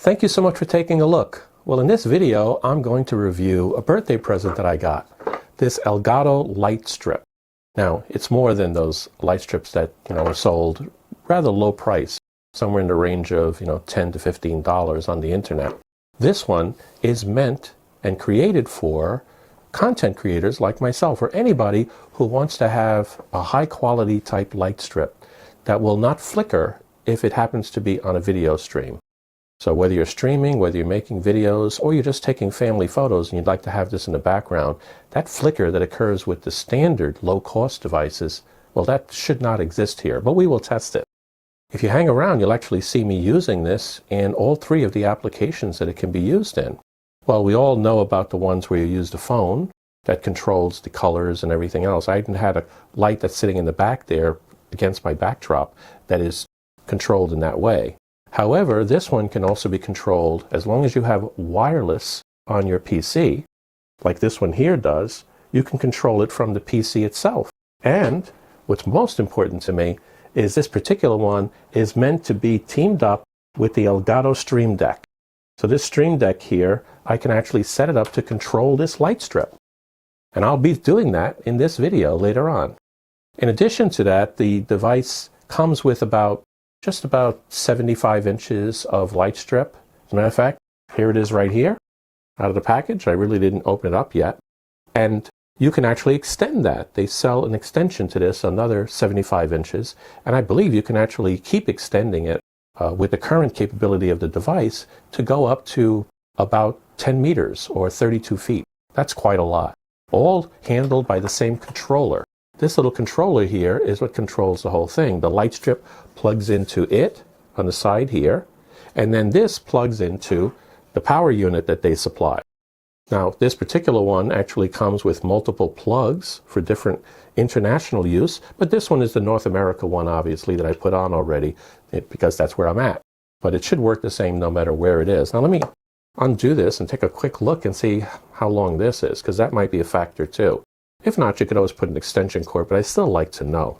Thank you so much for taking a look. Well, in this video, I'm going to review a birthday present that I got, this Elgato light strip. Now, it's more than those light strips that, are sold rather low price, somewhere in the range of, $10 to $15 on the internet. This one is meant and created for content creators like myself, or anybody who wants to have a high quality type light strip that will not flicker if it happens to be on a video stream. So whether you're streaming, whether you're making videos, or you're just taking family photos and you'd like to have this in the background, that flicker that occurs with the standard low-cost devices, well, that should not exist here, but we will test it. If you hang around, you'll actually see me using this in all three of the applications that it can be used in. Well, we all know about the ones where you use the phone that controls the colors and everything else. I even had a light that's sitting in the back there against my backdrop that is controlled in that way. However, this one can also be controlled as long as you have wireless on your PC, like this one here does. You can control it from the PC itself. And what's most important to me is this particular one is meant to be teamed up with the Elgato Stream Deck. So this Stream Deck here, I can actually set it up to control this light strip. And I'll be doing that in this video later on. In addition to that, the device comes with just about 75 inches of light strip. As a matter of fact, here it is right here, out of the package. I really didn't open it up yet. And you can actually extend that. They sell an extension to this, another 75 inches. And I believe you can actually keep extending it with the current capability of the device to go up to about 10 meters or 32 feet. That's quite a lot. All handled by the same controller. This little controller here is what controls the whole thing. The light strip plugs into it on the side here, and then this plugs into the power unit that they supply. Now, this particular one actually comes with multiple plugs for different international use, but this one is the North America one, obviously, that I put on already, because that's where I'm at. But it should work the same no matter where it is. Now, let me undo this and take a quick look and see how long this is, because that might be a factor too. If not, you could always put an extension cord, but I still like to know.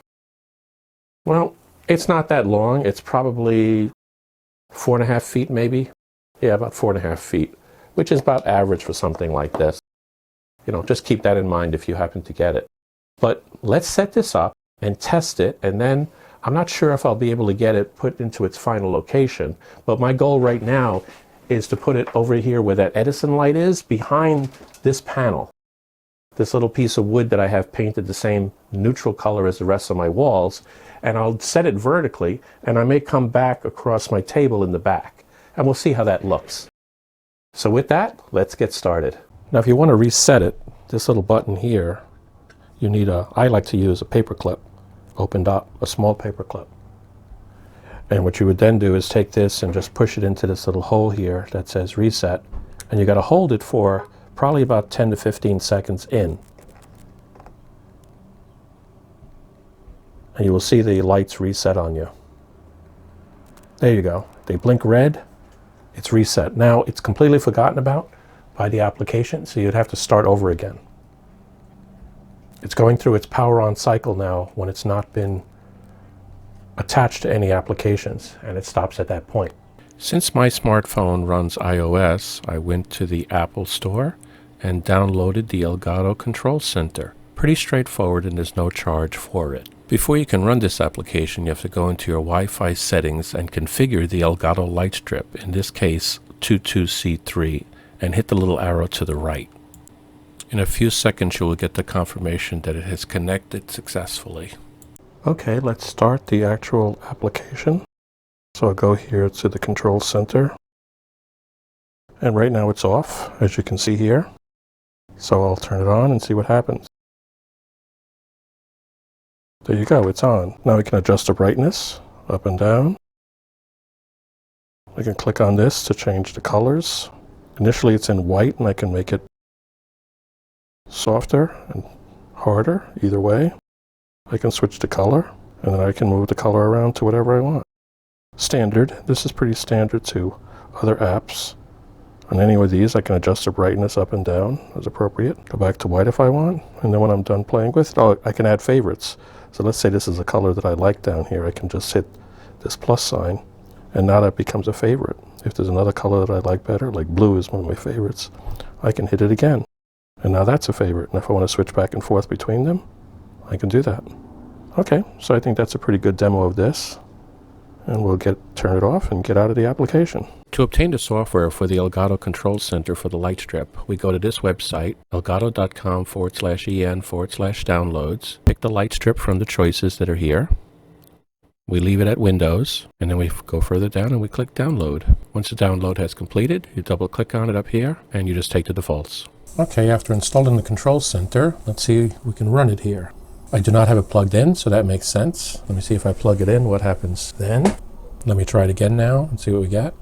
Well, it's not that long. It's probably 4.5 feet maybe. Yeah, about 4.5 feet, which is about average for something like this. Just keep that in mind if you happen to get it. But let's set this up and test it, and then I'm not sure if I'll be able to get it put into its final location, but my goal right now is to put it over here where that Edison light is, behind this panel. This little piece of wood that I have painted the same neutral color as the rest of my walls, and I'll set it vertically, and I may come back across my table in the back, and we'll see how that looks. So with that, let's get started. Now if you want to reset it, this little button here, you need I like to use a paper clip, opened up, a small paper clip. And what you would then do is take this and just push it into this little hole here that says reset, and you got to hold it for probably about 10 to 15 seconds in. And you will see the lights reset on you. There you go. They blink red, it's reset. Now it's completely forgotten about by the application, so you'd have to start over again. It's going through its power on cycle now when it's not been attached to any applications, and it stops at that point. Since my smartphone runs iOS, I went to the Apple Store and downloaded the Elgato Control Center. Pretty straightforward, and there's no charge for it. Before you can run this application, you have to go into your Wi-Fi settings and configure the Elgato light strip, in this case 22C3, and hit the little arrow to the right. In a few seconds you will get the confirmation that it has connected successfully. Okay, let's start the actual application. So I'll go here to the Control Center, and right now it's off, as you can see here. So I'll turn it on and see what happens. There you go, it's on. Now we can adjust the brightness up and down. I can click on this to change the colors. Initially it's in white, and I can make it softer and harder, either way. I can switch the color, and then I can move the color around to whatever I want. Standard. This is pretty standard to other apps. On any of these, I can adjust the brightness up and down as appropriate. Go back to white if I want, and then when I'm done playing with it, I can add favorites. So let's say this is a color that I like down here. I can just hit this plus sign, And now that becomes a favorite. If there's another color that I like better, like blue is one of my favorites, I can hit it again. And now that's a favorite. And if I want to switch back and forth between them, I can do that. Okay, so I think that's a pretty good demo of this. And we'll turn it off and get out of the application. To obtain the software for the Elgato Control Center for the light strip, we go to this website, elgato.com/en/downloads, pick the light strip from the choices that are here. We leave it at Windows, and then we go further down and we click Download. Once the download has completed, you double click on it up here, and you just take the defaults. Okay, after installing the Control Center, let's see if we can run it here. I do not have it plugged in, so that makes sense. Let me see if I plug it in, what happens then. Let me try it again now and see what we get.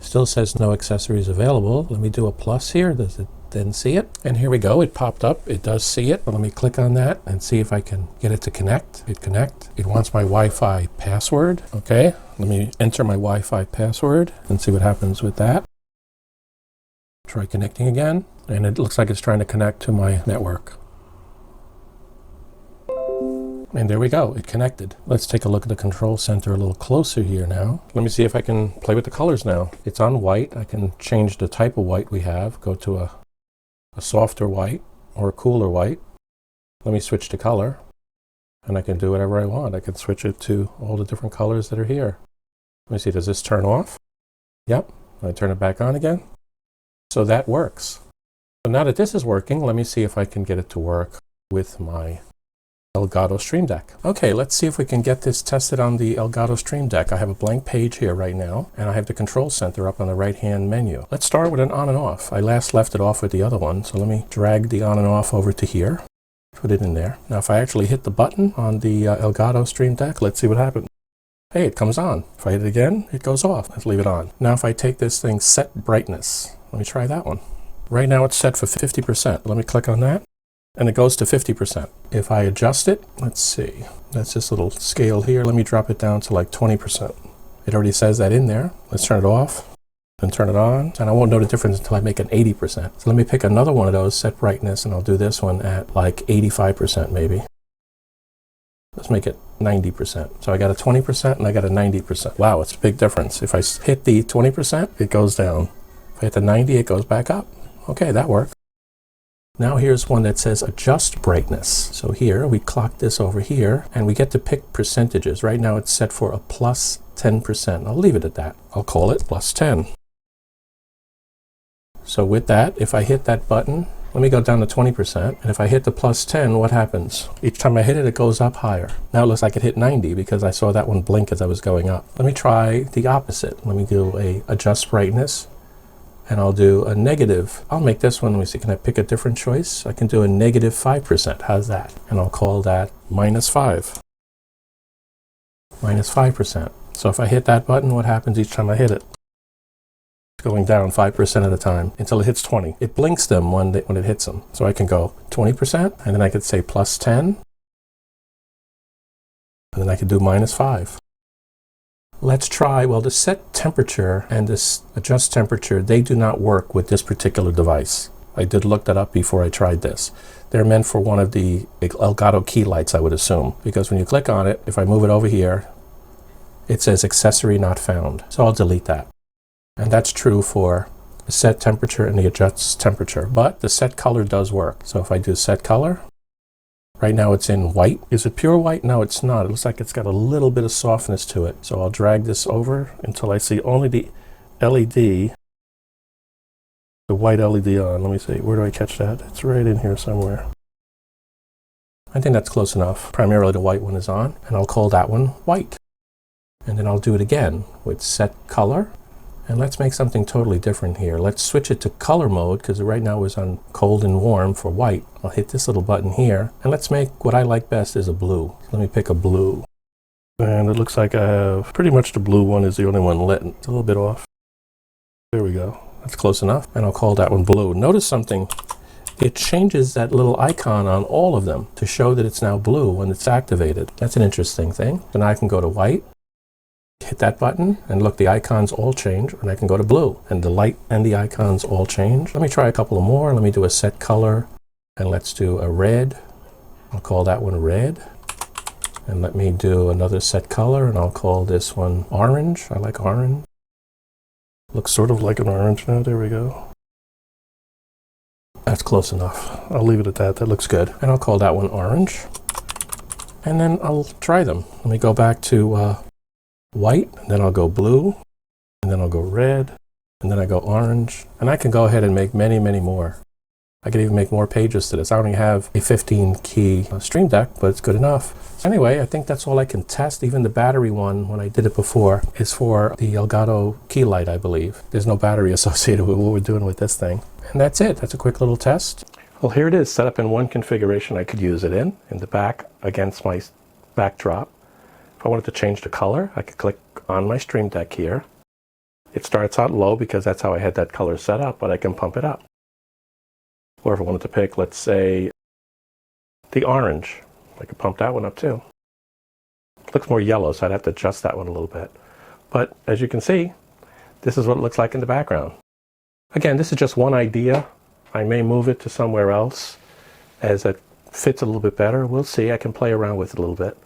Still says no accessories available. Let me do a plus here. Does it then see it? And here we go. It popped up. It does see it. Let me click on that and see if I can get it to connect. Hit connect. It wants my Wi-Fi password. Okay. Let me enter my Wi-Fi password and see what happens with that. Try connecting again. And it looks like it's trying to connect to my network. And there we go, it connected. Let's take a look at the Control Center a little closer here now. Let me see if I can play with the colors now. It's on white. I can change the type of white we have, go to a softer white or a cooler white. Let me switch to color, and I can do whatever I want. I can switch it to all the different colors that are here. Let me see, does this turn off? Yep, I turn it back on again. So that works. So now that this is working, let me see if I can get it to work with my Elgato Stream Deck. Okay, let's see if we can get this tested on the Elgato Stream Deck. I have a blank page here right now, and I have the Control Center up on the right-hand menu. Let's start with an on and off. I last left it off with the other one, so let me drag the on and off over to here. Put it in there. Now if I actually hit the button on the Elgato Stream Deck, let's see what happens. Hey, it comes on. If I hit it again, it goes off. Let's leave it on. Now if I take this thing, set brightness. Let me try that one. Right now it's set for 50%. Let me click on that. And it goes to 50%. If I adjust it, let's see, that's this little scale here. Let me drop it down to like 20%. It already says that in there. Let's turn it off and turn it on. And I won't know the difference until I make it 80%. So let me pick another one of those, set brightness, and I'll do this one at like 85% maybe. Let's make it 90%. So I got a 20% and I got a 90%. Wow, it's a big difference. If I hit the 20%, it goes down. If I hit the 90, it goes back up. Okay, that worked. Now here's one that says adjust brightness. So here we clock this over here and we get to pick percentages. Right now it's set for a plus 10%. I'll leave it at that. I'll call it plus 10. So with that, if I hit that button, let me go down to 20%. And if I hit the plus 10, what happens? Each time I hit it, it goes up higher. Now it looks like it hit 90 because I saw that one blink as I was going up. Let me try the opposite. Let me do a adjust brightness. And I'll do a negative. I'll make this one, let me see, can I pick a different choice? I can do a negative 5%. How's that? And I'll call that minus 5. Minus 5%. So if I hit that button, what happens each time I hit it? It's going down 5% at a time until it hits 20. It blinks them when it hits them. So I can go 20%, and then I could say plus 10. And then I could do minus 5. Let's try, well, the set temperature and this adjust temperature, they do not work with this particular device. I did look that up before I tried this. They're meant for one of the Elgato key lights, I would assume, because when you click on it, if I move it over here, it says accessory not found. So I'll delete that. And that's true for the set temperature and the adjust temperature, but the set color does work. So if I do set color, right now it's in white. Is it pure white? No, it's not. It looks like it's got a little bit of softness to it. So I'll drag this over until I see only the LED, the white LED on. Let me see, where do I catch that? It's right in here somewhere. I think that's close enough. Primarily the white one is on, and I'll call that one white. And then I'll do it again with set color. And let's make something totally different here. Let's switch it to color mode because right now it's on cold and warm for white. I'll hit this little button here and let's make what I like best is a blue. Let me pick a blue. And it looks like I have pretty much the blue one is the only one lit. It's a little bit off. There we go. That's close enough. And I'll call that one blue. Notice something. It changes that little icon on all of them to show that it's now blue when it's activated. That's an interesting thing. So now I can go to white. Hit that button and look, the icons all change, and I can go to blue and the light and the icons all change. Let me try a couple of more. Let me do a set color and let's do a red. I'll call that one red. And let me do another set color, and I'll call this one orange. I like orange. Looks sort of like an orange now. There we go. That's close enough. I'll leave it at that. That looks good. And I'll call that one orange. And then I'll try them. Let me go back to white, and then I'll go blue, and then I'll go red, and then I go orange. And I can go ahead and make many, many more. I could even make more pages to this. I only have a 15-key Stream Deck, but it's good enough. So anyway, I think that's all I can test. Even the battery one, when I did it before, is for the Elgato key light, I believe. There's no battery associated with what we're doing with this thing. And that's it. That's a quick little test. Well, here it is, set up in one configuration I could use it in the back against my backdrop. If I wanted to change the color, I could click on my Stream Deck here. It starts out low because that's how I had that color set up, but I can pump it up. Or if I wanted to pick, let's say, the orange, I could pump that one up too. It looks more yellow, so I'd have to adjust that one a little bit. But as you can see, this is what it looks like in the background. Again, this is just one idea. I may move it to somewhere else as it fits a little bit better. We'll see. I can play around with it a little bit.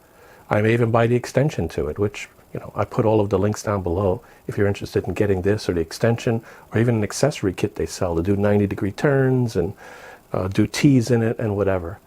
I may even buy the extension to it, which, you know, I put all of the links down below if you're interested in getting this or the extension or even an accessory kit they sell to do 90-degree turns and do teas in it and whatever.